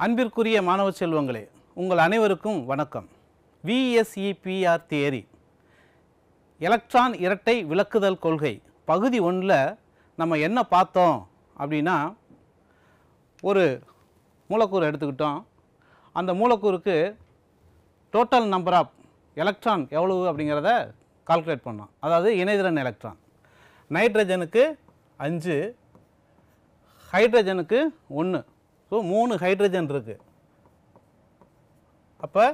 அன்பிற்குரிய மாணவ செல்வங்களே, உங்கள் அனைவருக்கும் வணக்கம். VSEPR தியரி எலக்ட்ரான் இரட்டை விலக்குதல் கொள்கை பகுதி 1ல் நம்ம என்ன பார்த்தோம் அப்படின்னா, ஒரு மூலக்கூறு எடுத்துக்கிட்டோம். அந்த மூலக்கூறுக்கு டோட்டல் நம்பர் ஆஃப் எலக்ட்ரான் எவ்வளவு அப்படிங்கிறத கால்குலேட் பண்ணோம். அதாவது இணைதிறன் எலக்ட்ரான். நைட்ரஜனுக்கு 5, ஹைட்ரஜனுக்கு 1. ஸோ 3 ஹைட்ரஜன் இருக்குது. அப்போ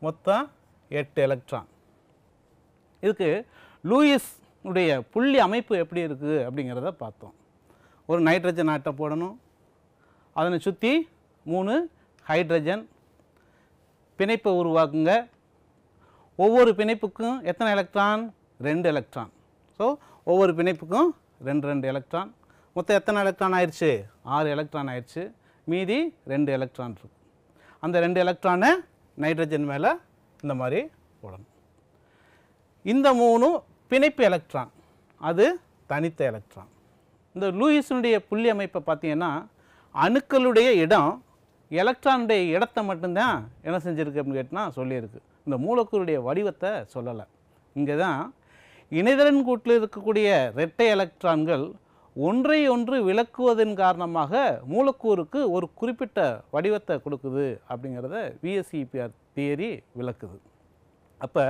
மொத்தம் 8 எலக்ட்ரான். இதுக்கு லூயிஸ் உடைய புள்ளி அமைப்பு எப்படி இருக்குது அப்படிங்கிறத பார்த்தோம். ஒரு நைட்ரஜன் ஆட்டை போடணும், அதனை சுற்றி 3 ஹைட்ரஜன் பிணைப்பை உருவாக்குங்க. ஒவ்வொரு பிணைப்புக்கும் எத்தனை எலக்ட்ரான்? 2 எலக்ட்ரான். ஸோ ஒவ்வொரு பிணைப்புக்கும் 2 எலக்ட்ரான். மொத்தம் எத்தனை எலக்ட்ரான் ஆயிடுச்சு? 6 எலக்ட்ரான் ஆயிடுச்சு. மீதி 2 எலக்ட்ரான் இருக்கு. அந்த 2 எலக்ட்ரானை நைட்ரஜன் மேலே இந்த மாதிரி போடணும். இந்த 3 பிணைப்பு எலக்ட்ரான், அது தனித்த எலக்ட்ரான். இந்த லூயிஸினுடைய புள்ளி அமைப்பை பார்த்தீங்கன்னா, அணுக்களுடைய இடம் எலக்ட்ரானுடைய இடத்தை மட்டும்தான் என்ன செஞ்சுருக்கு அப்படின்னு கேட்டால் சொல்லியிருக்கு. இந்த மூலக்கூறுடைய வடிவத்தை சொல்லலை. இங்கே தான் இணைதிறன் கூட்டில் இருக்கக்கூடிய இரட்டை எலக்ட்ரான்கள் ஒன்றை ஒன்று விலக்குவதன் காரணமாக மூலக்கூறுக்கு ஒரு குறிப்பிட்ட வடிவத்தை கொடுக்குது அப்படிங்கிறத VSEPR தியரி விளக்குது. அப்போ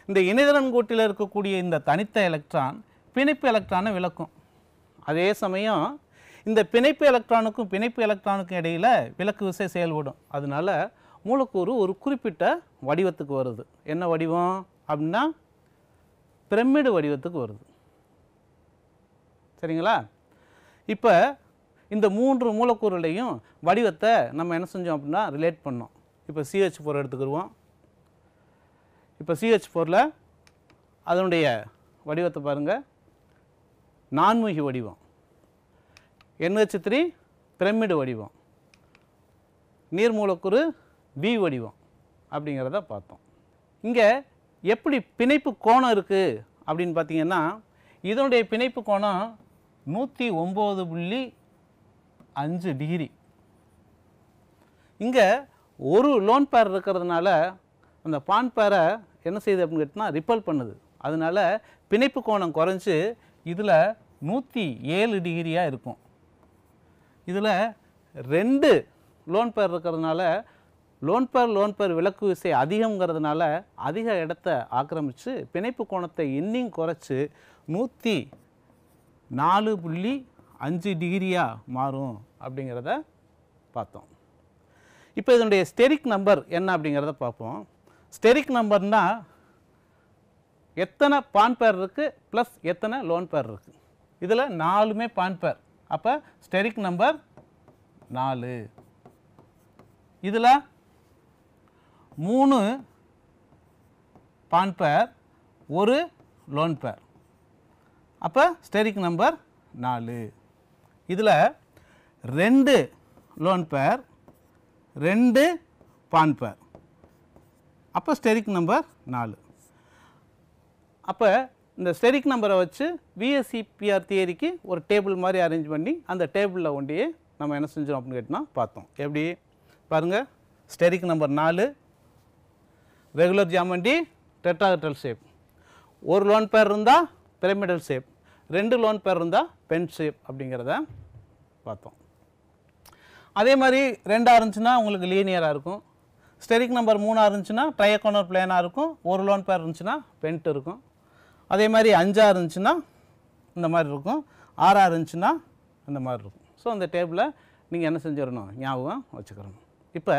இந்த இணைதிறன் கூட்டில் இருக்கக்கூடிய இந்த தனித்த எலக்ட்ரான் பிணைப்பு எலக்ட்ரானை விளக்கும். அதே சமயம் இந்த பிணைப்பு எலக்ட்ரானுக்கும் பிணைப்பு எலக்ட்ரானுக்கும் இடையில் விலக்கு விசை செயல்படும். அதனால மூலக்கூறு ஒரு குறிப்பிட்ட வடிவத்துக்கு வருது. என்ன வடிவம் அப்படின்னா பிரமிடு வடிவத்துக்கு வருது. சரிங்களா? இப்போ இந்த 3 மூலக்கூறுலையும் வடிவத்தை நம்ம என்ன செஞ்சோம் அப்படின்னா ரிலேட் பண்ணோம். இப்போ CH4 எடுத்துக்கிடுவோம். இப்போ CH4ல் அதனுடைய வடிவத்தை பாருங்கள், நான்முகி வடிவம். NH3 பிரமிடு வடிவம். நீர் மூலக்கூறு V வடிவம் அப்படிங்கிறத பார்த்தோம். இங்கே எப்படி பிணைப்பு கோணம் இருக்குது அப்படின்னு பார்த்தீங்கன்னா, இதனுடைய பிணைப்பு கோணம் 109.5 டிகிரி. இங்கே ஒரு லோன் பேர் இருக்கிறதுனால அந்த பான் பேரை என்ன செய்யுது அப்படின்னு கேட்டால் ரிப்பல் பண்ணுது. அதனால பிணைப்பு கோணம் குறைஞ்சி இதில் 107 டிகிரியாக இருக்கும். இதில் 2 லோன் பேர் இருக்கிறதுனால லோன் பேர் விலக்கு விசை அதிகங்கிறதுனால அதிக இடத்தை ஆக்கிரமித்து பிணைப்பு கோணத்தை இன்னும் குறைச்சி 104.5 டிகிரியாக மாறும் அப்படிங்கிறத பார்த்தோம். இப்போ இதனுடைய ஸ்டெரிக் நம்பர் என்ன அப்படிங்கிறத பார்ப்போம். ஸ்டெரிக் நம்பர்னால் எத்தனை பான் பேர் இருக்குது ப்ளஸ் எத்தனை லோன் பேர் இருக்குது. இதில் 4மே பான் பேர். அப்போ ஸ்டெரிக் நம்பர் 4. இதில் 3 பான் பேர், 1 லோன் பேர். அப்போ ஸ்டெரிக் நம்பர் 4. இதில் 2 லோன் பேர், 2 பான் பேர். அப்போ ஸ்டெரிக் நம்பர் 4. அப்போ இந்த ஸ்டெரிக் நம்பரை வச்சு VSEPR தியரிக்கு ஒரு டேபிள் மாதிரி அரேஞ்ச் பண்ணி அந்த டேபிளில் ஒண்டியே நம்ம என்ன செஞ்சோம் அப்படின்னு கேட்டால் பார்த்தோம். எப்படி பாருங்கள், steric number 4 regular geometry tetrahedral shape. 1 lone pair இருந்தால் பிரமிடல் ஷேப், 2 லோன் பேர் இருந்தால் பென் ஷேப் அப்படிங்கிறத பார்த்தோம். அதே மாதிரி 2ஆக இருந்துச்சுன்னா உங்களுக்கு லீனியராக இருக்கும். ஸ்டெரிக் நம்பர் 3ஆக இருந்துச்சுன்னா ட்ரைகோனல் பிளேனாக இருக்கும். 1 லோன் பேர் இருந்துச்சுன்னா பென்ட் இருக்கும். அதே மாதிரி 5ஆக இருந்துச்சுன்னா இந்த மாதிரி இருக்கும். 6ஆக இருந்துச்சுன்னா இந்த மாதிரி இருக்கும். ஸோ அந்த டேபிளை நீங்கள் என்ன செஞ்சிடணும், ஞாபகம் வச்சுக்கிறணும். இப்போ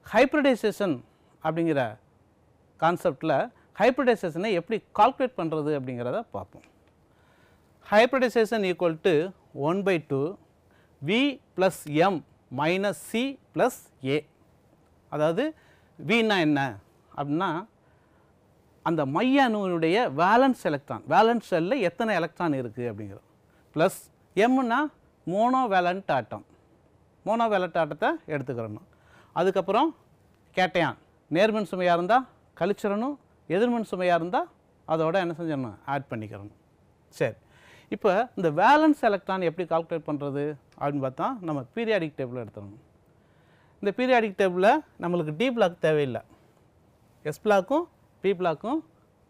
ஹைப்ரிடைசேஷன் அப்படிங்கிற கான்செப்டில் ஹைப்ரிடைசேஷனை எப்படி கால்குலேட் பண்ணுறது அப்படிங்கிறத பார்ப்போம். Hybridisation equal to 1/2 V + M - C + A. அதாவது Vனா என்ன அப்படின்னா அந்த மைய அணுவினுடைய வேலன்ஸ் எலக்ட்ரான், வேலன்ஸ் செல்லில் எத்தனை எலக்ட்ரான் இருக்குது அப்படிங்கிறது, ப்ளஸ் எம்னா மோனோவேலண்ட் ஆட்டம். மோனோவேலண்ட் ஆட்டத்தை எடுத்துக்கிறணும். அதுக்கப்புறம் கேட்டையான், நேர்மின் சுமையாக இருந்தால் கழிச்சிடணும், எதிர்மின் சுமையாக இருந்தால் அதோட என்ன செஞ்சிடணும், ஆட் பண்ணிக்கிறணும். சரி, இப்போ இந்த வேலன்ஸ் எலக்ட்ரான் எப்படி கால்குலேட் பண்ணுறது அப்படின்னு பார்த்தா நம்ம பீரியாடிக் டேபிள் எடுத்துக்கணும். இந்த பீரியாடிக் டேபிளில் நம்மளுக்கு டி பிளாக் தேவையில்லை, எஸ் பிளாக்கும் பி பிளாக்கும்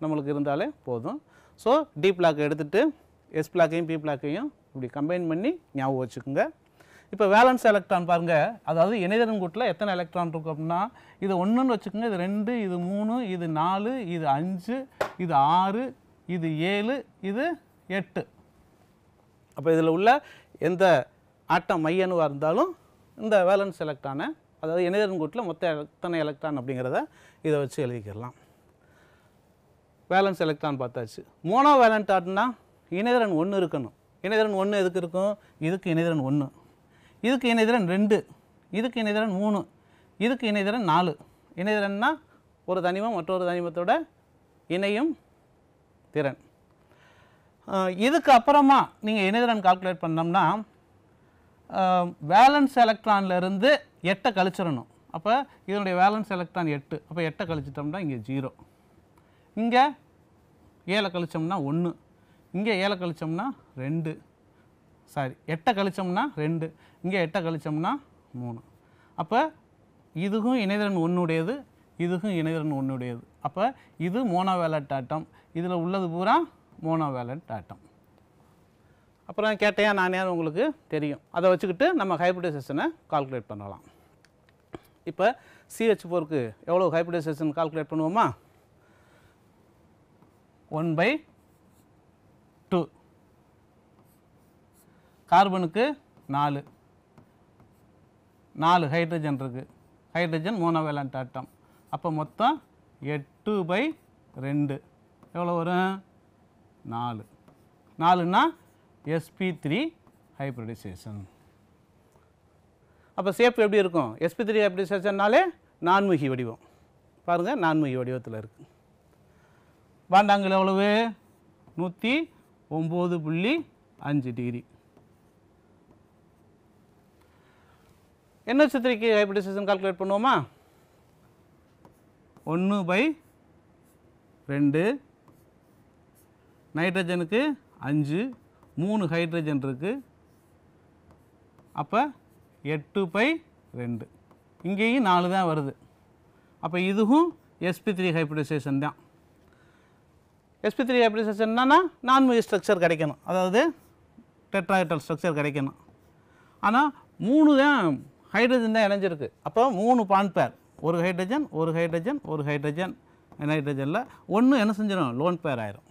நம்மளுக்கு இருந்தாலே போதும். ஸோ டி பிளாக் எடுத்துகிட்டு எஸ் பிளாக்கையும் பி பிளாக்கையும் இப்படி கம்பைன் பண்ணி ஞாபகம் வச்சுக்கோங்க. இப்போ வேலன்ஸ் எலக்ட்ரான் பாருங்கள், அதாவது இணைதிறன் கூட்டில் எத்தனை எலக்ட்ரான் இருக்கும் அப்படின்னா இது 1ன்னு வச்சுக்கோங்க, இது 2, இது 3, இது 4, இது 5, இது 6, இது 7, இது 8. அப்போ இதில் உள்ள எந்த ஆட்டம் மையணுவாக இருந்தாலும் இந்த வேலன்ஸ் எலக்ட்ரானை, அதாவது இணைதிறன் கூட்டில் மொத்தம் எத்தனை எலக்ட்ரான் அப்படிங்கிறத இதை வச்சு எழுதிக்கிடலாம். வேலன்ஸ் எலக்ட்ரான் பார்த்தாச்சு. மோனோ வேலண்ட் ஆட்னா இணைதிறன் 1 இருக்கணும். இணைதிறன் 1 எதுக்கு இருக்கும்? இதுக்கு இணைதிறன் 1, இதுக்கு இணைதிறன் 2, இதுக்கு இணைதிறன் 3, இதுக்கு இணைதிறன் 4. இணைதிறன்னா ஒரு தனிமம் மற்றொரு தனிமத்தோட இணையும் திறன். இதுக்கு அப்புறமா நீங்கள் இணைதிறன் கால்குலேட் பண்ணோம்னா வேலன்ஸ் எலக்ட்ரான்லேருந்து 8 கழிச்சிடணும். அப்போ இதனுடைய வேலன்ஸ் எலக்ட்ரான் 8, அப்போ 8 கழிச்சிட்டோம்னா இங்கே 0, இங்கே 7 கழிச்சோம்னா 1, இங்கே 7 கழிச்சோம்னா 2, சாரி 8 கழிச்சோம்னா 2, இங்கே 8 கழிச்சோம்னா 3. அப்போ இதுவும் இணைதிறன் 1 உடையது, இதுவும் இணைதிறன் 1 உடையது. அப்போ இது மோனோவேலண்ட் ஆட்டம், இதில் உள்ளது பூரா மோனோவேலண்ட் ஆட்டம். அப்புறம் கேட்டையா நானே உங்களுக்கு தெரியும், அதை வச்சுக்கிட்டு நம்ம ஹைப்ரிடைசேஷனை கால்குலேட் பண்ணலாம். இப்போ CH4க்கு எவ்வளோ ஹைப்ரிடைசேஷன் கால்குலேட் பண்ணுவோமா? 1/2. கார்பனுக்கு 4 ஹைட்ரஜன் இருக்குது, ஹைட்ரஜன் மோனோவேலண்ட் ஆட்டம். அப்போ மொத்தம் 8/2 எவ்வளோ வரும்? 4ன்னா sp3 ஹைப்ரிடைசேஷன். அப்போ ஷேப் எப்படி இருக்கும்? sp3 ஹைப்ரிடைசேஷன்னாலே நான்முகி வடிவம். பாருங்கள், நான்முகி வடிவத்தில் இருக்குது. பாண்டாங்கல் எவ்வளவு? 109.5 டிகிரி. NH3க்கு ஹைப்ரிடைசேஷன் கால்குலேட் பண்ணுவோமா? 1/2. நைட்ரஜனுக்கு 5, 3 ஹைட்ரஜன் இருக்குது, அப்போ 8/2. இங்கேயும் 4 தான் வருது. அப்போ இதுவும் sp3 ஹைப்ரிடைசேஷன் தான். sp3 ஹைப்ரிடைசேஷன் என்னன்னா நான்முகி ஸ்ட்ரக்சர் கிடைக்கணும், அதாவது டெட்ராஹெட்ரல் ஸ்ட்ரக்சர் கிடைக்கணும். ஆனால் 3 தான் ஹைட்ரஜன் தான் இணைஞ்சிருக்கு. அப்போ 3 பாண்ட் பேர், ஒரு ஹைட்ரஜன் ஒரு ஹைட்ரஜன் ஒரு ஹைட்ரஜன். நைட்ரஜனில் 1 என்ன செஞ்சிடும்? லோன் பேர் ஆயிரும்.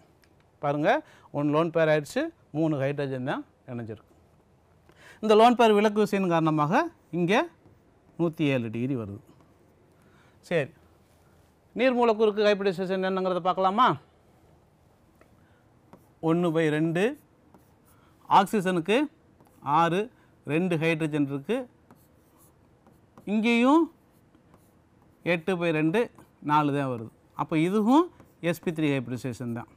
பாருங்கள், 1 லோன் பேர் ஆயிடுச்சு, 3 ஹைட்ரஜன் தான் இணைஞ்சிருக்கு. இந்த லோன் பேர் விலக்கு விசையின் காரணமாக இங்கே 107 டிகிரி வருது. சரி, நீர் மூலக்கூறுக்கு ஹைப்ரிடைசேஷன் என்னங்கிறத பார்க்கலாமா? 1/2. ஆக்சிஜனுக்கு 6, 2 ஹைட்ரஜன் இருக்குது, இங்கேயும் 8/2, 4 தான் வருது. அப்போ இதுவும் sp3 ஹைப்ரிடைசேஷன் தான்.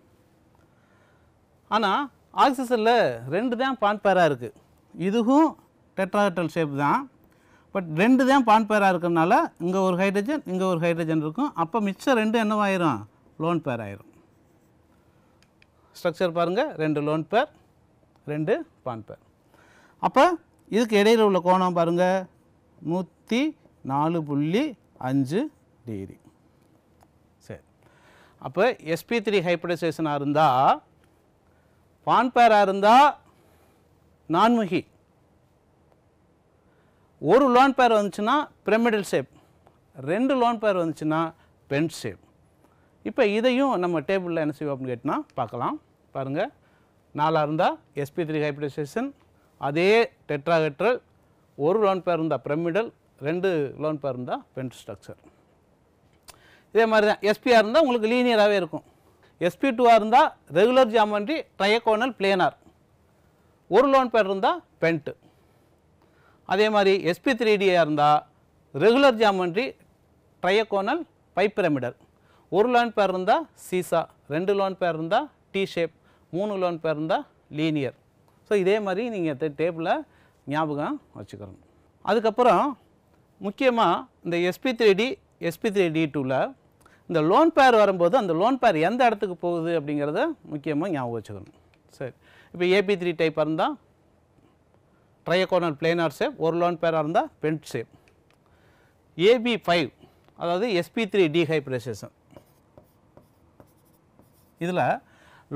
ஆனால் ஆக்சிஜனில் 2 தான் பாண்ட் பேராக இருக்குது, இதுவும் டெட்ராஹெட்ரல் ஷேப் தான். பட் 2 தான் பாண்ட் பேராக இருக்கிறதுனால இங்கே ஒரு ஹைட்ரஜன் இங்கே ஒரு ஹைட்ரஜன் இருக்கும். அப்போ மிச்சம் 2 என்னவாயிரும்? லோன் பேர் ஆயிரும். ஸ்ட்ரக்சர் பாருங்கள், 2 லோன் பேர் 2 பாண்ட் பேர். அப்போ இதுக்கு இடையில் உள்ள கோணம் பாருங்கள், 104.5 டிகிரி. சரி, அப்போ sp3 ஹைப்ரிடைசேஷனாக இருந்தால், பாண்ட் பேராக இருந்தால் நான்முகி, ஒரு லோன் பேர் வந்துச்சுன்னா பிரமிடல் ஷேப், 2 லோன் பேர் வந்துச்சுன்னா பென்ட் ஷேப். இப்போ இதையும் நம்ம டேபிளில் என்ன செய்வோம் அப்படின்னு கேட்டால் பார்க்கலாம். பாருங்கள், 4 இருந்தால் sp3 ஹைப்ரிடைசேஷன், அதே டெட்ராஹெட்ரல், ஒரு லோன் பேர் இருந்தால் பிரமிடல், 2 லோன் பேர் இருந்தால் பென்ட் ஸ்ட்ரக்சர். இதே மாதிரி தான் sp இருந்தால் உங்களுக்கு லீனியராகவே இருக்கும். sp2 இருந்தால் ரெகுலர் ஜியாமெட்ரி ட்ரைகோனல் பிளேனார், ஒரு லோன் பேர் இருந்தால் பென்ட். அதே மாதிரி sp3d இருந்தால் ரெகுலர் ஜியாமெட்ரி ட்ரைகோனல் பைப்பிரமிடல், ஒரு லோன் பேர் இருந்தால் சீசா, 2 லோன் பேர் இருந்தால் டி ஷேப், 3 லோன் பேர் இருந்தால் லீனியர். ஸோ இதே மாதிரி நீங்கள் டேபிளில் ஞாபகம் வச்சுக்கிறோம். அதுக்கப்புறம் முக்கியமாக இந்த sp3d sp3d2ல் இந்த லோன் பேர் வரும்போது அந்த லோன் பேர் எந்த இடத்துக்கு போகுது அப்படிங்கிறத முக்கியமாக ஞாபகம் வச்சுக்கணும். சரி, இப்போ AP3 டைப்பாக இருந்தால் ட்ரைகோனல் பிளேனார் ஷேப், ஒரு லோன் பேராக இருந்தால் பென்ட் ஷேப். AB5 அதாவது sp3 டீஹைப்ரிடைசேஷன். இதில்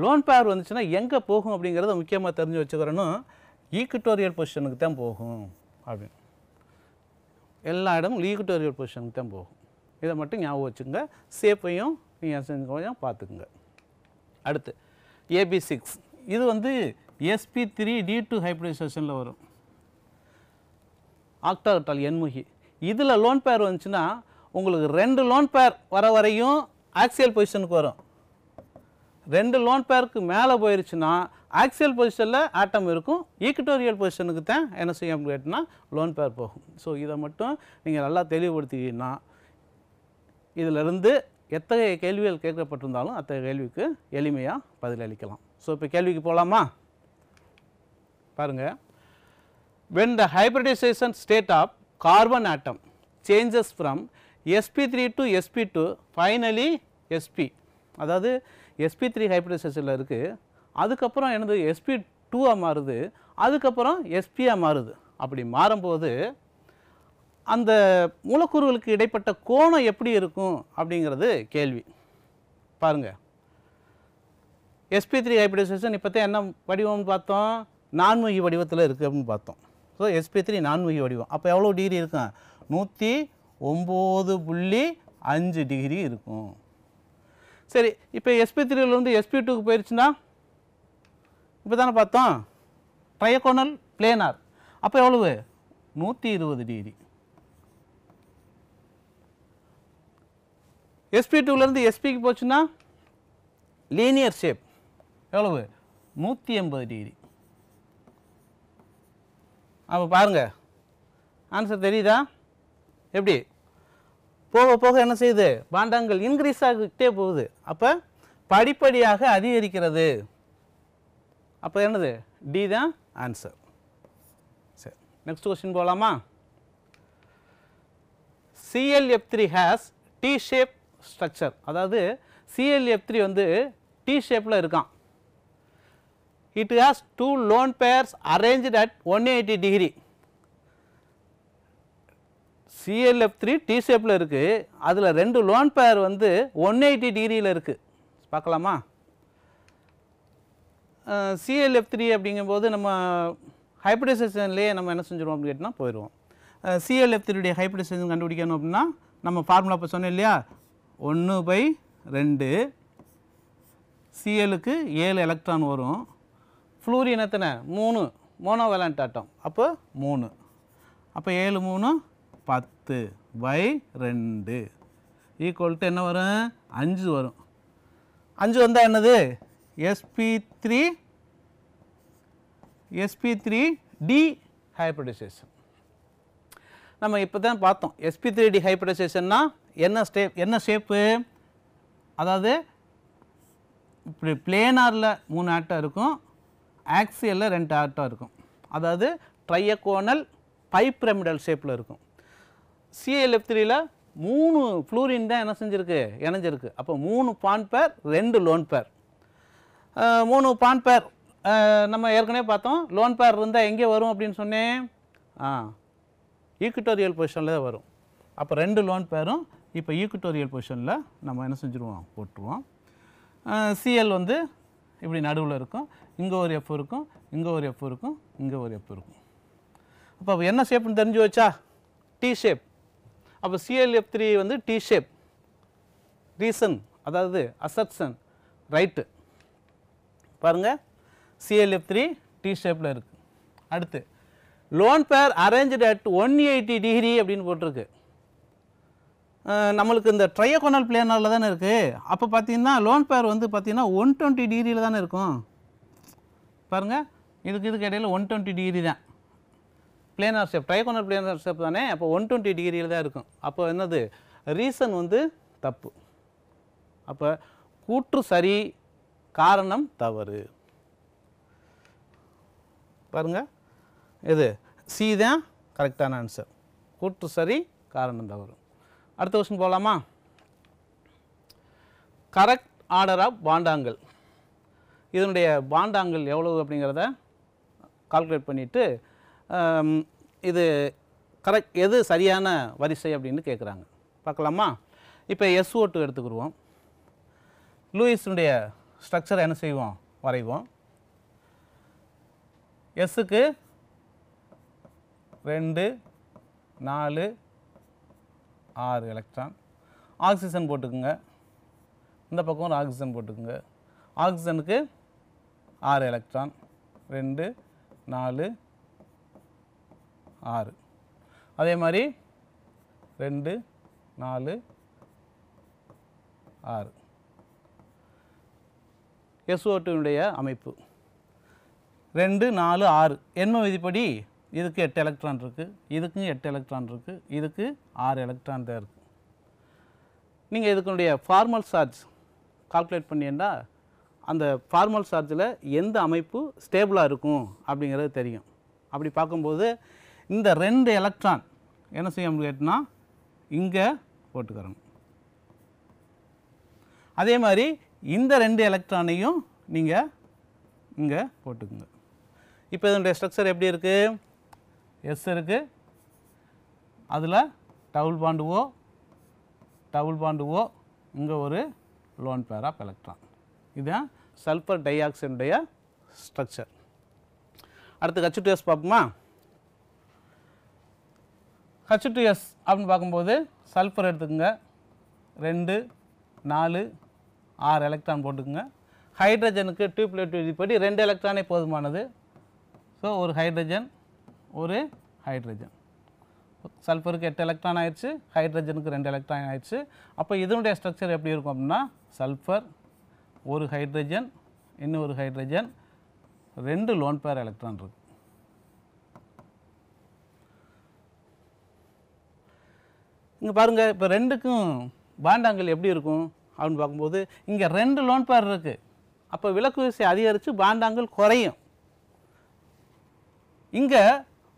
லோன் பேர் வந்துச்சுன்னா எங்கே போகும் அப்படிங்கிறத முக்கியமாக தெரிஞ்சு வச்சுக்கிறணும். ஈக்குட்டோரியல் பொசிஷனுக்கு தான் போகும் அப்படின்னு. எல்லா இடமும் ஈக்குட்டோரியல் பொசிஷனுக்கு தான் போகும். இதை மட்டும் ஞாபகம் வச்சுங்க. சேப்பையும் நீங்கள் கொஞ்சம் பார்த்துக்குங்க. அடுத்து AB6 இது வந்து sp3d2 ஹைப்ரிடைசேஷனில் வரும். ஆக்டாகட்டால் எண்முகி. இதில் லோன் பேர் வந்துச்சுன்னா உங்களுக்கு 2 லோன் பேர் வர வரையும் ஆக்சியல் பொசிஷனுக்கு வரும். 2 லோன் பேருக்கு மேலே போயிடுச்சுன்னா ஆக்சியல் பொசிஷனில் ஆட்டம் இருக்கும். ஈக்குட்டோரியல் பொசிஷனுக்கு தான் என்ன செய்ய கேட்டினா லோன் பேர் போகும். ஸோ இதை மட்டும் நீங்கள் நல்லா தெளிவுபடுத்திக்கிட்டீங்கன்னா இதிலிருந்து எத்தகைய கேள்விகள் கேட்கப்பட்டிருந்தாலும் அத்தகைய கேள்விக்கு எளிமையாக பதிலளிக்கலாம். ஸோ இப்போ கேள்விக்கு போகலாமா? பாருங்கள். When the hybridization state of carbon atom changes from sp3 to sp2 finally sp, அதாவது sp3 ஹைப்ரிடைசேஷனில் இருக்குது, அதுக்கப்புறம் என்னது sp2 மாறுது, அதுக்கப்புறம் sp மாறுது. அப்படி மாறும்போது அந்த மூலக்கூறுகளுக்கு இடைப்பட்ட கோணம் எப்படி இருக்கும் அப்படிங்கிறது கேள்வி. பாருங்கள். sp3 ஹைப்ரிடைசேஷன் இப்போ தான் என்ன வடிவம்னு பார்த்தோம்? நான்முகி வடிவத்தில் இருக்குது அப்படின்னு பார்த்தோம். ஸோ sp3 நான்முகி வடிவம். அப்போ எவ்வளோ டிகிரி இருக்கும்? 109.5 டிகிரி இருக்கும். சரி, இப்போ sp3லேருந்து sp2க்கு போயிடுச்சுன்னா இப்போ தானே பார்த்தோம் ட்ரைகோனல் பிளேனார். அப்போ எவ்வளவு? 120 டிகிரி. sp2லேருந்து spக்கு போச்சுன்னா லீனியர் ஷேப் எவ்வளவு? 180 டிகிரி. அப்போ பாருங்கள், ஆன்சர் தெரியுதா? எப்படி போக போக என்ன செய்யுது? பாண்டாங்கள் இன்க்ரீஸ் ஆகிட்டே போகுது. அப்போ படிப்படியாக அதிகரிக்கிறது. அப்போ என்னது? டி தான் ஆன்சர். சரி, நெக்ஸ்ட் கொஸ்டின் போகலாமா? ClF3 has D shape structure. அதாவது ClF3 வந்து டி ஷேப்பில் இருக்கான். It has 2 lone pairs arranged at 180 degree. ClF3 D ஷேப்பில் இருக்குது. அதில் 2 லோன் பேர் வந்து 180 டிகிரியில் இருக்குது. பார்க்கலாமா? ClF3 அப்படிங்கும்போது நம்ம ஹைப்ரிடைசேஷன்லேயே நம்ம என்ன செஞ்சுருவோம் அப்படின்னு கேட்டால் போயிடுவோம். ClF3 ஹைப்ரிடைசேஷன் கண்டுபிடிக்கணும் அப்படின்னா நம்ம ஃபார்முலா இப்போ சொன்னோம் இல்லையா? 1/2 Clக்கு 7 எலக்ட்ரான் வரும். ஃப்ளூரின் எத்தனை? 3 மோனோவேலண்ட் ஆட்டம். அப்போ 3. அப்போ 7 3 10/2 ஈக்குவல் டு என்ன வரும்? 5 வரும். 5 வந்தால் என்னது? sp3 D hybridisation. நம்ம இப்போ தான் பார்த்தோம் sp3 டி ஹைப்ரிடைசேஷன்னா என்ன ஷேப்பு? அதாவது இப்படி பிளேனாரில் 3 ஆட்டம் இருக்கும், ஆக்சியலில் 2 ஆட்டம் இருக்கும். அதாவது ட்ரையகோனல் பைப்பிரமிடல் ஷேப்பில் இருக்கும். ClF3ல் 3 ஃப்ளூரின் தான் என்ன செஞ்சுருக்கு? இணைஞ்சிருக்கு. அப்போ 3 பான் பேர் 2 லோன் பேர். 3 பான் பேர் நம்ம ஏற்கனவே பார்த்தோம். லோன் பேர் இருந்தால் எங்கே வரும் அப்படின்னு சொன்னேன்? ஈக்குட்டோரியல் பொசிஷனில் தான் வரும். அப்போ 2 லோன் பேரும் இப்போ ஈக்குட்டோரியல் பொசிஷனில் நம்ம என்ன செஞ்சுருவோம்? போட்டுருவோம். Cl வந்து இப்படி நடுவில் இருக்கும். இங்கே ஒரு F இருக்கும், இங்கே ஒரு F இருக்கும், இங்கே ஒரு F இருக்கும். அப்போ என்ன ஷேப்னு தெரிஞ்சு வச்சா? T shape. அப்போ ClF3 வந்து டி ஷேப். ரீசன் அதாவது அசர்ஷன் ரைட்டு. பாருங்கள், ClF3 டி ஷேப்பில் இருக்குது. அடுத்து lone pair arrange at 180 degree அப்படின்னு போட்டிருக்கு. நம்மளுக்கு இந்த ட்ரையகோனல் பிளேனரில் தானே இருக்குது. அப்போ பார்த்தீங்கன்னா லோன் பேர் வந்து பார்த்தீங்கன்னா 120 டிகிரியில் தானே இருக்கும். பாருங்கள், இதுக்கு இடையில் 120 டிகிரி தான் planar shape. Trigonal planar shape தானே. அப்போ 120 டிகிரியில் தான் இருக்கும். அப்போ என்னது? ரீசன் வந்து தப்பு. அப்போ கூற்று சரி, காரணம் தவறு. பாருங்கள், இது சி தான் கரெக்டான ஆன்சர். கூற்று சரி, காரணம் தவறு. அடுத்த கொஸ்டின் போகலாமா? கரெக்ட் ஆர்டர் ஆஃப் பாண்டாங்கள். இதனுடைய பாண்டாங்கள் எவ்வளவு அப்படிங்கிறத கால்குலேட் பண்ணிவிட்டு இது கரெக்ட் எது சரியான வரிசை அப்படின்னு கேட்குறாங்க. பார்க்கலாமா? இப்போ SO2 எடுத்துக்கிடுவோம். லூயிஸுடைய ஸ்ட்ரக்சரை என்ன செய்வோம்? வரைவோம். எஸ்ஸுக்கு 2 4 6 எலக்ட்ரான். ஆக்சிஜன் போட்டுக்குங்க. இந்த பக்கம் ஒரு ஆக்சிஜன் போட்டுக்குங்க. ஆக்சிஜனுக்கு 6 எலக்ட்ரான். 2 4 6. அதே மாதிரி 2 4 6. SO2 அமைப்பு 2 4 6. எண்ம விதிப்படி இதுக்கு 8 எலக்ட்ரான் இருக்குது, இதுக்கும் 8 எலக்ட்ரான் இருக்குது, இதுக்கு 6 எலக்ட்ரான் தான் இருக்குது. நீங்கள் இதுக்குடைய ஃபார்மல் சார்ஜ் கால்குலேட் பண்ணியிருந்தா அந்த ஃபார்மல் சார்ஜில் எந்த அமைப்பு ஸ்டேபிளாக இருக்கும் அப்படிங்கிறது தெரியும். அப்படி பார்க்கும்போது இந்த 2 எலக்ட்ரான் என்ன செய்ய முடியும்னா இங்கே போட்டுக்கிறணும். அதே மாதிரி இந்த 2 எலக்ட்ரானையும் நீங்கள் இங்கே போட்டுக்குங்க. இப்போ இதனுடைய ஸ்ட்ரக்சர் எப்படி இருக்குது? எஸ் இருக்குது, அதில் டபுள் பாண்டு ஓ, இங்கே ஒரு லோன் பேர் ஆஃப் எலக்ட்ரான். இதுதான் சல்ஃபர் டை ஆக்சைடுடைய ஸ்ட்ரக்சர். அடுத்து H2S பார்ப்போமா? H2S அப்படின்னு பார்க்கும்போது சல்ஃபர் எடுத்துக்கோங்க. 2 4 6 எலக்ட்ரான் போட்டுக்குங்க. ஹைட்ரஜனுக்கு டியூப்லைட் விதிப்படி 2 எலக்ட்ரானே போதுமானது. ஸோ ஒரு ஹைட்ரஜன் ஒரு ஹைட்ரஜன். சல்ஃபருக்கு 8 எலக்ட்ரான் ஆயிடுச்சு, ஹைட்ரஜனுக்கு 2 எலக்ட்ரான் ஆயிடுச்சு. அப்போ இதனுடைய ஸ்ட்ரக்சர் எப்படி இருக்கும் அப்படின்னா சல்ஃபர் ஒரு ஹைட்ரஜன் இன்னொரு ஹைட்ரஜன் 2 லோன் பேர் எலக்ட்ரான் இருக்கு. இங்கே பாருங்கள், இப்போ 2க்கும் பாண்டாங்கல் எப்படி இருக்கும் அப்படின்னு பார்க்கும்போது இங்கே 2 லோன் பேர் இருக்குது. அப்போ விலக்கு விசை அதிகரித்து பாண்டாங்கல் குறையும். இங்கே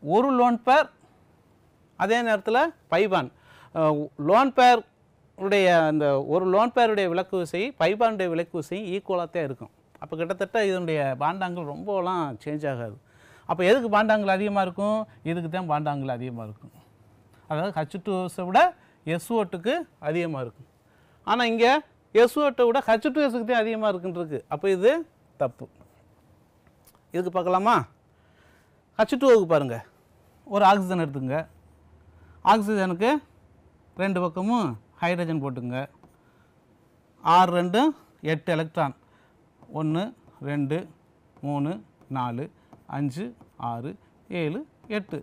ஒரு லோன் பேர், அதே நேரத்தில் பைபான் லோன் பேர் உடைய அந்த ஒரு லோன் பேருடைய விலக்கு விசை பைபானுடைய விலக்கு விசை ஈக்குவலாக தான் இருக்கும். அப்போ கிட்டத்தட்ட இதனுடைய பாண்டாங்கல் ரொம்பலாம் சேஞ்ச் ஆகாது. அப்போ எதுக்கு பாண்டாங்கல் அதிகமாக இருக்கும்? இதுக்கு தான் பாண்டாங்கல் அதிகமாக இருக்கும். அதாவது H2S விட SO2க்கு அதிகமாக இருக்கும். ஆனால் இங்கே SO2 விட H2Sக்கு தான் அதிகமாக இருக்குன்றிருக்கு. அப்போ இது தப்பு. இதுக்கு பார்க்கலாமா? H2Oக்கு பாருங்கள், ஒரு ஆக்சிஜன் எடுத்துங்க. ஆக்சிஜனுக்கு 2 பக்கமும் ஹைட்ரஜன் போட்டுங்க. 6 2 8 எலக்ட்ரான். 1 2 3 4 5 6 7 8.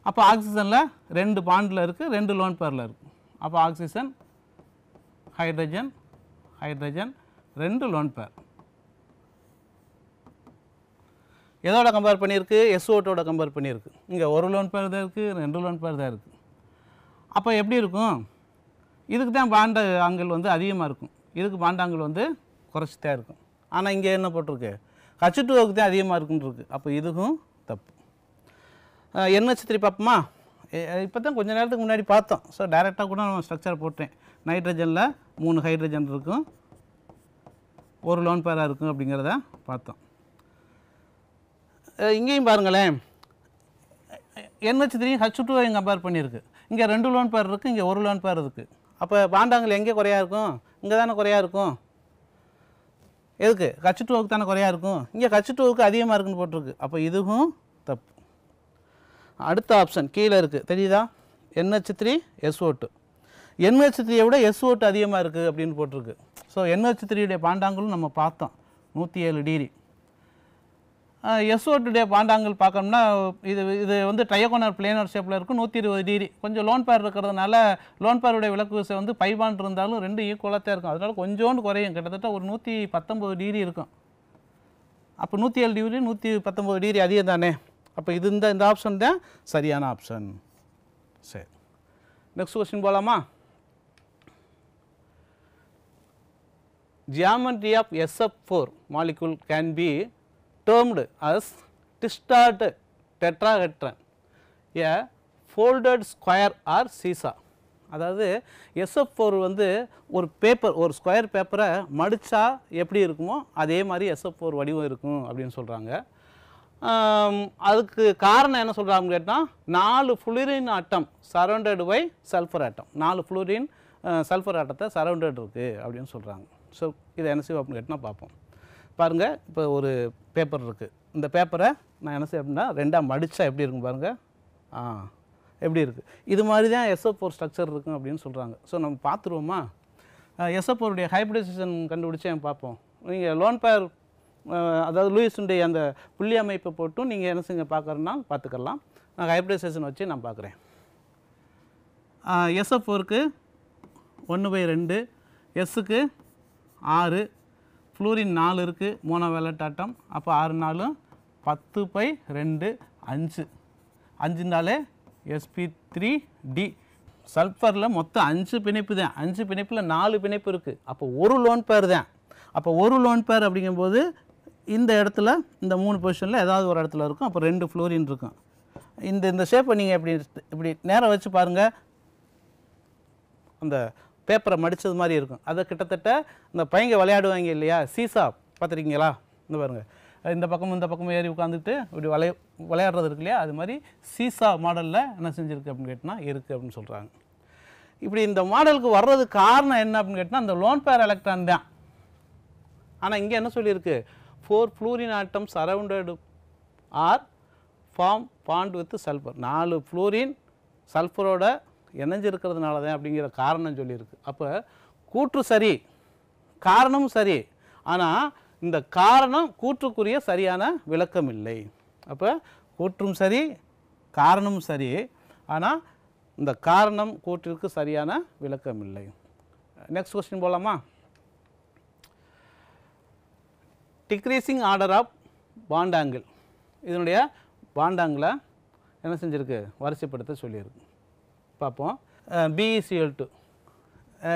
அப்போ ஆக்சிஜனில் 2 பாண்டில் இருக்குது, 2 லோன் பேரில் இருக்குது. அப்போ oxygen hydrogen hydrogen 2 lone pair. எதோட கம்பேர் பண்ணியிருக்கு? SO2 கம்பேர் பண்ணியிருக்கு. இங்கே ஒரு லோன் பேர் தான் இருக்குது, 2 லோன் பேர் தான் இருக்குது. அப்போ எப்படி இருக்கும்? இதுக்கு தான் பாண்ட ஆங்கிள் வந்து அதிகமாக இருக்கும், இதுக்கு பாண்ட ஆங்கிள் வந்து குறைச்சி தான் இருக்கும். ஆனால் இங்கே என்ன போட்டிருக்கு? H2Oக்கு தான் அதிகமாக இருக்குன்னு இருக்குது. அப்போ இதுக்கும் தப்பு. NH3 பார்ப்போமா? இப்போ தான் கொஞ்சம் நேரத்துக்கு முன்னாடி பார்த்தோம். ஸோ டைரெக்டாக கூட நான் ஸ்ட்ரக்சர் போட்டேன். நைட்ரஜனில் 3 ஹைட்ரஜன் இருக்கும், ஒரு லோன் பேராக இருக்கும் அப்படிங்கிறத பார்த்தோம். இங்கேயும் பாருங்களேன், NH3 H2O கம்பேர் பண்ணியிருக்கு. இங்கே 2 லோன் பேர் இருக்குது, இங்கே ஒரு லோன் பேர் இருக்குது. அப்போ பாண்டாங்கல் எங்கே குறையா இருக்கும்? இங்கே தானே குறையா இருக்கும். எதுக்கு? H2Oக்கு தானே குறையா இருக்கும். இங்கே H2Oக்கு அதிகமாக இருக்குன்னு போட்டிருக்கு. அப்போ இதுவும் தப்பு. அடுத்த ஆப்ஷன் கீழே இருக்குது, தெரியுதா? NH3 SO2. NH3 விட SO2 அதிகமாக இருக்குது அப்படின்னு போட்டிருக்கு. ஸோ NH3 பாண்டாங்கலும் நம்ம பார்த்தோம் 107 டிகிரி. SO2 பாண்டாங்கல் பார்க்கணும்னா இது வந்து ட்ரைகோனல் பிளேனர் ஷேப்பில் இருக்கும், 120 டிகிரி. கொஞ்சம் லோன் பேர் இருக்கிறதுனால லோன் பேருடைய விலக்கு விசை வந்து பைபான் இருந்தாலும் 2 ஈக்குவலாக தான் இருக்கும். அதனால கொஞ்சோண்டு குறையும், கிட்டத்தட்ட ஒரு 119 டிகிரி இருக்கும். அப்போ 107 டிகிரி 119 டிகிரி அதிகம் தானே. அப்போ இது இந்த ஆப்ஷன் தான் சரியான ஆப்ஷன். சரி, நெக்ஸ்ட் கொஸ்டின் போகலாமா? Geometry of SF4 molecule can be termed as twisted tetrahedron, a folded square or seesaw. அதாவது SF4 வந்து ஒரு பேப்பர், ஒரு ஸ்கொயர் பேப்பரை மடித்தா எப்படி இருக்குமோ அதே மாதிரி SF4 வடிவம் இருக்கும் அப்படின்னு சொல்கிறாங்க. அதுக்கு காரணம் என்ன சொல்கிறாங்கன்னு கேட்டால் 4 fluorine atom surrounded by sulphur atom, 4 fluorine sulphur ஆட்டத்தை சரௌண்டட் இருக்குது அப்படின்னு சொல்கிறாங்க. ஸோ இதை என்ன செய்வோம் அப்படின்னு கேட்டால் பார்ப்போம். பாருங்கள், இப்போ ஒரு பேப்பர் இருக்குது. இந்த பேப்பரை நான் என்ன செய்ய அப்படின்னா 2ஆக மடித்தா எப்படி இருக்கும் பாருங்கள். எப்படி இருக்குது, இது மாதிரி தான் SO4 ஸ்ட்ரக்சர் இருக்கும் அப்படின்னு சொல்கிறாங்க. ஸோ நம்ம பார்த்துருவோமா, SO4உடைய ஹைப்ரிடைசேஷன் கண்டுபிடிச்சேன் பார்ப்போம். நீங்கள் லோன் பேர் அதாவது லூயிஸுடைய அந்த புள்ளி அமைப்பை போட்டும் நீங்கள் என்ன செய்ய பார்க்குறதுனா பார்த்துக்கலாம். நான் ஹைப்ரிடைசேஷன் வச்சு நான் பார்க்குறேன். SO4க்கு 1/2, Sக்கு 6, ஃப்ளூரின் 4 இருக்குது, மோனோவேலட் ஆட்டம். அப்போ 6 4 10/2 5, 5 sp3d. சல்ஃபரில் மொத்தம் 5 பிணைப்பு தான், 5 பிணைப்பில் 4 பிணைப்பு இருக்குது. அப்போ ஒரு லோன் பேர் தான். அப்போ ஒரு லோன் பேர் அப்படிங்கும்போது இந்த இடத்துல இந்த 3 பொசிஷனில் ஏதாவது ஒரு இடத்துல இருக்கும். அப்போ 2 ஃப்ளூரின் இருக்கும். இந்த ஷேப்பை நீங்கள் இப்படி நேராக வச்சு பாருங்கள், அந்த பேப்பரை மடித்தது மாதிரி இருக்கும். அதை கிட்டத்தட்ட இந்த பையங்க விளையாடுவாங்க இல்லையா, சீசா பார்த்துருக்கீங்களா, இந்த பாருங்கள், இந்த பக்கமும் இந்த பக்கமும் ஏறி உட்காந்துட்டு இப்படி விளையாடுறது இருக்கு இல்லையா, அது மாதிரி சீசா மாடலில் என்ன செஞ்சுருக்கு அப்படின்னு கேட்டால் இருக்குது அப்படின்னு சொல்கிறாங்க. இப்படி இந்த மாடலுக்கு வர்றதுக்கு காரணம் என்ன அப்படின்னு கேட்டால் அந்த லோன் பேர் எலக்ட்ரான் தான். ஆனால் இங்கே என்ன சொல்லியிருக்கு, 4 fluorine atom surrounded are form bond with sulphur. 4 fluorine சல்ஃபரோட இணைஞ்சிருக்கிறதுனால தான் அப்படிங்கிற காரணம் சொல்லியிருக்கு. அப்போ கூற்று சரி, காரணமும் சரி, ஆனால் இந்த காரணம் கூற்றுக்குரிய சரியான விளக்கம் இல்லை. அப்போ கூற்றும் சரி, காரணமும் சரி, ஆனால் இந்த காரணம் கூற்றிற்கு சரியான விளக்கம் இல்லை. நெக்ஸ்ட் கொஸ்டின் போகலாமா. Decreasing order of bond angle, இதனுடைய பாண்ட் ஆங்கிளை என்ன செஞ்சுருக்கு, வரிசைப்படுத்த சொல்லியிருக்கு. பார்ப்போம். BeCl2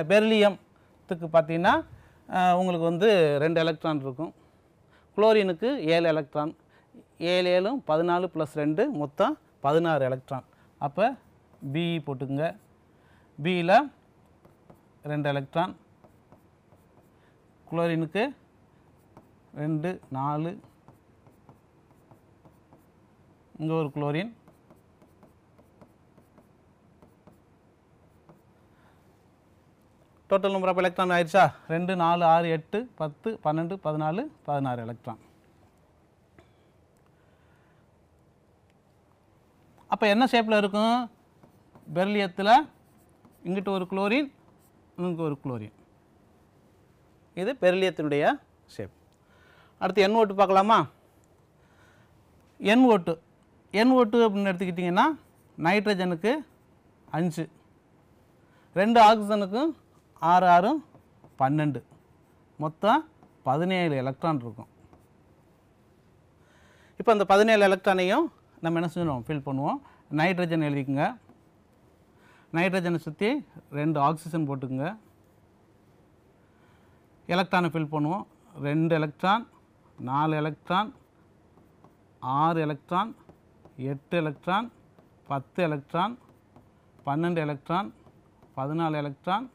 பெரிலியத்துக்கு பார்த்தீங்கன்னா உங்களுக்கு வந்து 2 எலக்ட்ரான் இருக்கும். குளோரினுக்கு 7 எலக்ட்ரான், 7 7 14 + 2 மொத்தம் 16 எலக்ட்ரான். அப்போ Be போட்டுக்குங்க. Bயில் 2 எலக்ட்ரான், குளோரினுக்கு 2 4, இங்கே ஒரு chlorine, total number of electron ஆயிடுச்சா, 2 4 6 8 10 12 14 16 எலக்ட்ரான். அப்போ என்ன ஷேப்பில் இருக்கும், பெரிலியத்தில் இங்கிட்ட ஒரு குளோரின், இங்கே ஒரு குளோரின். இது பெரிலியத்தினுடைய ஷேப். அடுத்து NO2 பார்க்கலாமா. NO2 அப்படின்னு எடுத்துக்கிட்டிங்கன்னா நைட்ரஜனுக்கு 5, 2 ஆக்சிஜனுக்கு 6 6 12, மொத்தம் 17 எலக்ட்ரான் இருக்கும். இப்போ அந்த 17 எலக்ட்ரானையும் நம்ம என்ன செய்யணும், ஃபில் பண்ணுவோம். நைட்ரஜன் எழுதிக்குங்க, நைட்ரஜனை சுற்றி 2 ஆக்சிஜன் போட்டுக்குங்க, எலக்ட்ரானை ஃபில் பண்ணுவோம். 2 electron, 4 electron, 6 electron, 8 electron, 10 electron, 12 electron, 14 electron,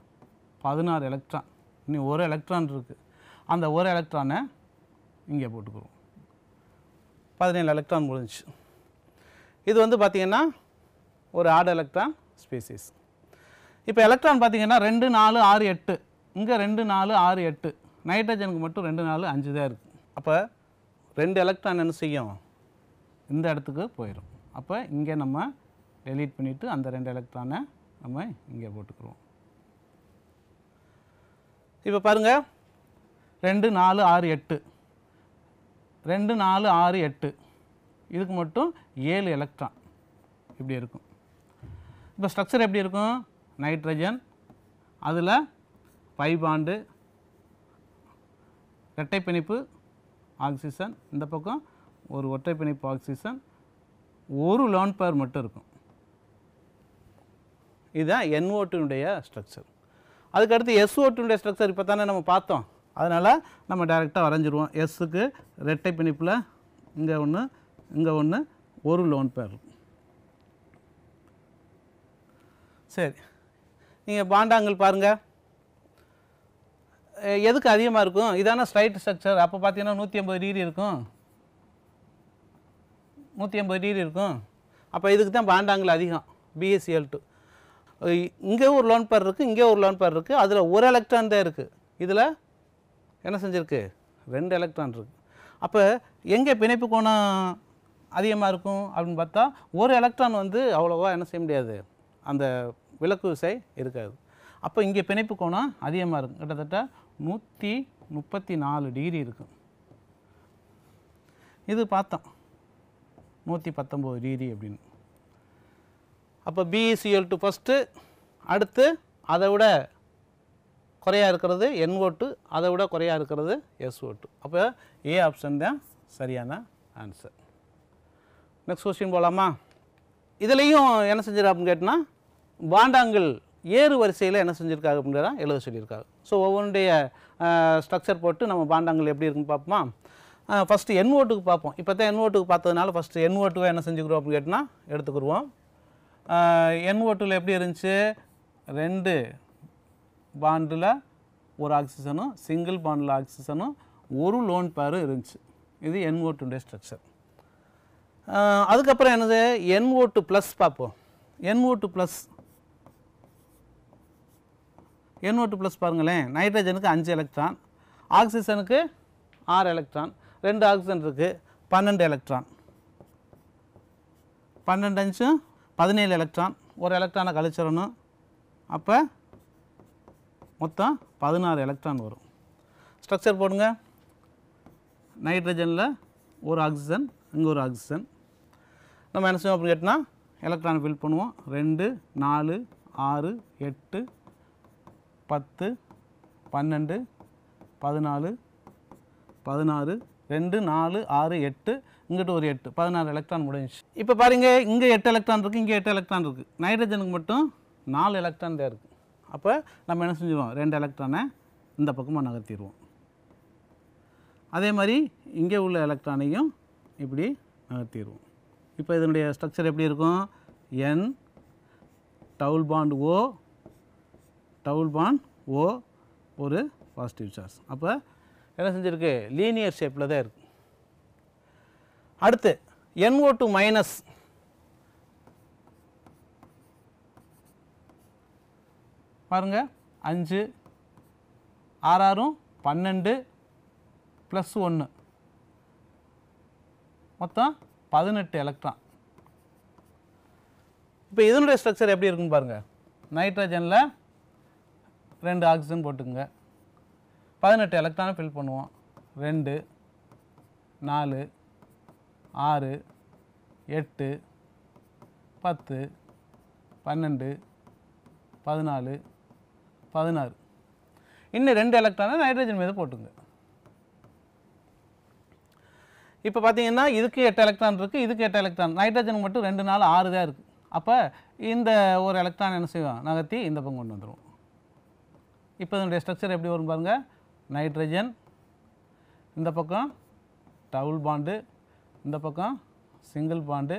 16 electron. இன்னும் ஒரு எலக்ட்ரான் இருக்குது. அந்த ஒரு எலக்ட்ரானை இங்கே போட்டுக்குவோம். 17 எலக்ட்ரான் முடிஞ்சிச்சு. இது வந்து பார்த்திங்கன்னா ஒரு ஆட் எலக்ட்ரான் ஸ்பீசிஸ். இப்போ எலக்ட்ரான் பார்த்திங்கன்னா 2 4 6 8, இங்கே 2 4 6 8, நைட்ரஜனுக்கு மட்டும் 2 4 5 தான் இருக்குது. அப்போ 2 எலக்ட்ரான் என்ன செய்யும், இந்த இடத்துக்கு போயிடும். அப்போ இங்கே நம்ம டெலீட் பண்ணிவிட்டு அந்த 2 எலக்ட்ரானை நம்ம இங்கே போட்டுக்குருவோம். இப்போ பாருங்கள், 2 4 6 8, 2 4 6 8, இதுக்கு மட்டும் 7 எலக்ட்ரான் இப்படி இருக்கும். இப்போ ஸ்ட்ரக்சர் எப்படி இருக்கும், நைட்ரஜன், அதில் பை பாண்டு, இரட்டை பிணைப்பு ஆக்சிஜன், இந்த பக்கம் ஒரு ஒற்றை பிணைப்பு ஆக்சிஜன், ஒரு லோன் பேர் மட்டும் இருக்கும். இதுதான் NO2னுடைய ஸ்ட்ரக்சர். அதுக்கடுத்து SO2னுடைய ஸ்ட்ரக்சர் இப்போ தானே நம்ம பார்த்தோம். அதனால் நம்ம டைரெக்டாக வரைஞ்சிருவோம். Sக்கு இரட்டை பிணைப்பில் இங்கே ஒன்று, இங்கே ஒன்று, ஒரு லோன் பேர் இருக்கும். சரி, நீங்கள் பாண்டாங்கிள் பாருங்கள், எதுக்கு அதிகமாக இருக்கும், இதான ஸ்ட்ரைட் ஸ்ட்ரக்சர். அப்போ பார்த்தீங்கன்னா 180 டிகிரி இருக்கும். 180 டிகிரி இருக்கும். அப்போ இதுக்கு தான் பாண்ட் ஆங்கிள் அதிகம் BaCl2. இங்கே ஒரு லோன் பேர் இருக்குது, இங்கே ஒரு லோன் பேர் இருக்குது. அதில் ஒரு எலக்ட்ரான் தான் இருக்குது, இதில் என்ன செஞ்சுருக்கு 2 எலக்ட்ரான் இருக்குது. அப்போ எங்கே பிணைப்பு கோணம் அதிகமாக இருக்கும் அப்படின்னு பார்த்தா ஒரு எலக்ட்ரான் வந்து அவ்வளோவா என்ன செய்ய முடியாது, அந்த விலக்கு விசை இருக்காது. அப்போ இங்கே பிணைப்பு கோணம் அதிகமாக இருக்கும், கிட்டத்தட்ட 134 டிகிரி இருக்கும். இது பார்த்தோம் 119 டிகிரி அப்படின்னு. அப்போ BeCl2 ஃபஸ்ட்டு, அடுத்து அதை விட குறையாக இருக்கிறது NO2, அதை விட குறையாக இருக்கிறது SO2. அப்போ ஏ ஆப்ஷன் தான் சரியான ஆன்சர். நெக்ஸ்ட் கொஸ்டின் போகலாமா? இதுலேயும் என்ன செஞ்சிருக்கா அப்படின்னு கேட்டால் பாண்டாங்கிள் ஏறு வரிசையில் என்ன செஞ்சுருக்காங்க அப்படின்றத எழுத சொல்லியிருக்காங்க. ஸோ ஒவ்வொன்றுடைய ஸ்ட்ரக்சர் போட்டு நம்ம பாண்டாங்கிள் எப்படி இருக்குன்னு பார்ப்போமா? ஃபஸ்ட்டு NO2க்கு பார்ப்போம். இப்போ தான் NO2க்கு பார்த்ததுனால ஃபஸ்ட்டு NO2 என்ன செஞ்சுக்கிறோம் அப்படின்னு கேட்டால் எடுத்துக்கிடுவோம். NO2ல் எப்படி இருந்துச்சு, 2 பாண்டில் ஒரு ஆக்சிஜனும் சிங்கிள் பாண்டில் ஆக்சிஜனும் ஒரு லோன் பேரும் இருந்துச்சு. இது NO2 ஸ்ட்ரக்சர். அதுக்கப்புறம் என்னது NO2 ப்ளஸ் பார்ப்போம். NO2 ப்ளஸ் பாருங்களேன், நைட்ரஜனுக்கு 5 எலக்ட்ரான், ஆக்சிஜனுக்கு 6 எலக்ட்ரான், 2 ஆக்சிஜன் இருக்குது 12 எலக்ட்ரான், 12 17 எலக்ட்ரான், ஒரு எலக்ட்ரானை கழிச்சிடணும். அப்போ மொத்தம் 16 எலக்ட்ரான் வரும். ஸ்ட்ரக்சர் போடுங்க. நைட்ரஜனில் ஒரு ஆக்சிஜன், இங்கே ஒரு ஆக்சிஜன். நம்ம என்ன செய்வோம் அப்படின்னு கேட்டால் எலக்ட்ரான் ஃபில் பண்ணுவோம். 2 4 6 8 10 12 14 16 2 4 6 8, இங்கிட்ட ஒரு 8, 16 எலக்ட்ரான் முடிஞ்சிச்சு. இப்போ பாருங்க, இங்கே 8 எலக்ட்ரான் இருக்குது, இங்கே 8 எலக்ட்ரான் இருக்குது. நைட்ரஜனுக்கு மட்டும் 4 எலக்ட்ரான் தான் இருக்குது. அப்போ நம்ம என்ன செஞ்சுருவோம், 2 எலக்ட்ரானை இந்த பக்கமாக நகர்த்திடுவோம். அதே மாதிரி இங்கே உள்ள எலக்ட்ரானையும் இப்படி நகர்த்திடுவோம். இப்போ இதனுடைய ஸ்ட்ரக்சர் எப்படி இருக்கும், N டவுல் பாண்ட் O ஒரு பாசிட்டிவ் சார்ஜ். அப்போ என்ன செஞ்சுருக்கு, லீனியர் ஷேப்பில் தான் இருக்குது. அடுத்து NO2 மைனஸ், பாருங்க 5 6 12 ப்ளஸ் 1 மொத்தம் 18 எலக்ட்ரான். இப்போ இதனுடைய ஸ்ட்ரக்சர் எப்படி இருக்குன்னு பாருங்கள். நைட்ரஜனில் 2 ஆக்சிஜன் போட்டுக்குங்க, 18 எலக்ட்ரானை ஃபில் பண்ணுவோம். 2 4 6 8 10 12 14 16, இன்னும் 2 எலக்ட்ரானை நைட்ரஜன் மீது போட்டுங்க. இப்போ பார்த்தீங்கன்னா இதுக்கு 8 எலக்ட்ரான் இருக்குது, இதுக்கு 8 எலக்ட்ரான், நைட்ரஜனுக்கு மட்டும் 2 4 6 தான் இருக்குது. அப்போ இந்த ஒரு எலக்ட்ரான் என்ன செய்வோம், நகர்த்தி இந்த பக்கம் கொண்டு வந்துடுவோம். இப்போ இதனுடைய ஸ்ட்ரக்சர் எப்படி வரும் பாருங்கள். நைட்ரஜன் இந்த பக்கம் டபுள் பாண்டு, இந்த பக்கம் சிங்கிள் பாண்டு,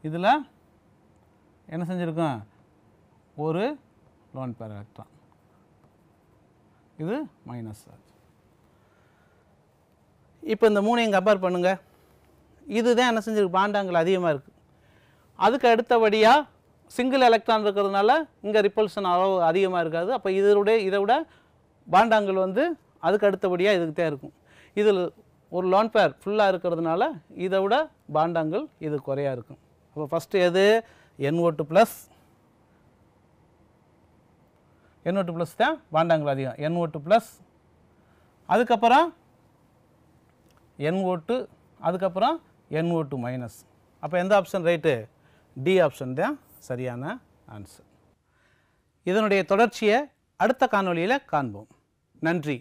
இதில் என்ன செஞ்சுருக்கோம், ஒரு லோன் பேர் எலக்ட்ரான், இது மைனஸ் சார்ஜ். இப்போ இந்த மூணையும் கம்பேர் பண்ணுங்கள். இதுதான் என்ன செஞ்சிருக்கு, பாண்டாங்கிள் அதிகமாக இருக்குது. அதுக்கு அடுத்தபடியாக சிங்கிள் எலக்ட்ரான் இருக்கிறதுனால இங்கே ரிப்பல்ஷன் அளவு அதிகமாக இருக்காது. அப்போ இதை விட பாண்டாங்கிள் வந்து அதுக்கு அடுத்தபடியாக இதுக்கு தான் இருக்கும். இதில் ஒரு லோன் பேர் ஃபுல்லாக இருக்கிறதுனால இதை விட பாண்டாங்கிள் இது குறையாக இருக்கும். அப்போ ஃபஸ்ட்டு எது, NO2 ப்ளஸ், NO2 ப்ளஸ் தான் பாண்டாங்கிள் அதிகம், NO2 ப்ளஸ், அதுக்கப்புறம் NO2, அதுக்கப்புறம் NO2 மைனஸ். அப்போ எந்த ஆப்ஷன் ரைட்டு, டி ஆப்ஷன் தான் சரியான ஆன்சர். இதனுடைய தொடர்ச்சியை அடுத்த காணொளியில் காண்போம். நன்றி.